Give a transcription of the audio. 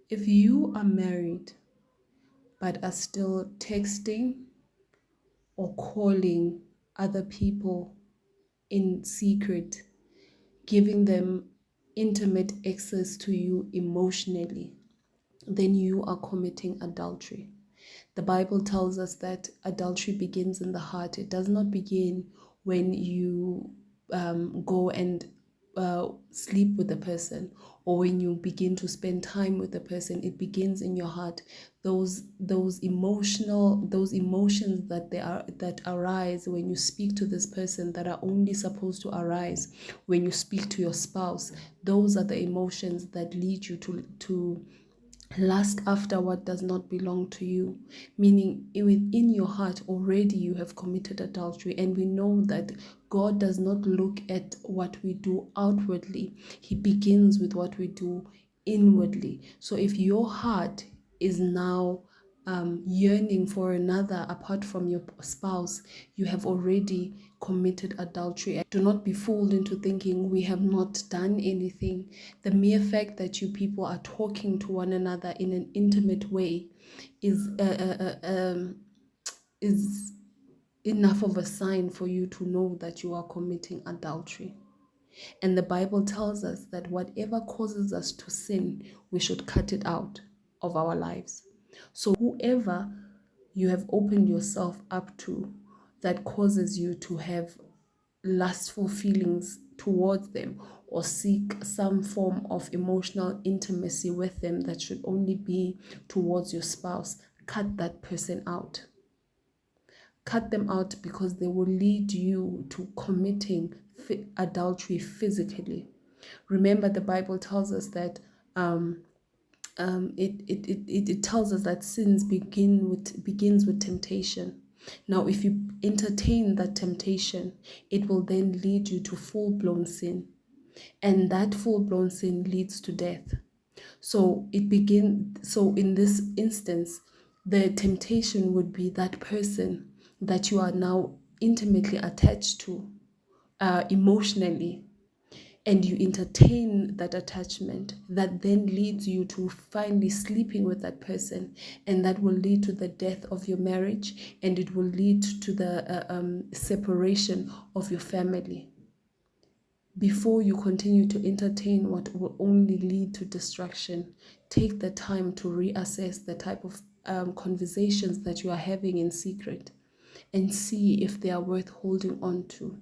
If you are married but are still texting or calling other people in secret, giving them intimate access to you emotionally, then you are committing adultery. The Bible tells us that adultery begins in the heart. It does not begin when you go and sleep with a person, or when you begin to spend time with a person. It begins in your heart. Those emotions that arise when you speak to this person, that are only supposed to arise when you speak to your spouse, those are the emotions that lead you to lust after what does not belong to you, meaning within your heart already you have committed adultery. And we know that God does not look at what we do outwardly. He begins with what we do inwardly. So if your heart is now yearning for another apart from your spouse, you have already committed adultery. Do not be fooled into thinking we have not done anything. The mere fact that you people are talking to one another in an intimate way is enough of a sign for you to know that you are committing adultery. And the Bible tells us that whatever causes us to sin, we should cut it out of our lives. So whoever you have opened yourself up to that causes you to have lustful feelings towards them, or seek some form of emotional intimacy with them that should only be towards your spouse, cut that person out. Cut them out, because they will lead you to committing adultery physically. Remember, the Bible tells us that it tells us that sins begins with temptation. Now, if you entertain that temptation, it will then lead you to full-blown sin, and that full-blown sin leads to death. So in this instance, the temptation would be that person that you are now intimately attached to emotionally, and you entertain that attachment, that then leads you to finally sleeping with that person, and that will lead to the death of your marriage, and it will lead to the separation of your family. Before you continue to entertain what will only lead to destruction, take the time to reassess the type of conversations that you are having in secret, and see if they are worth holding on to.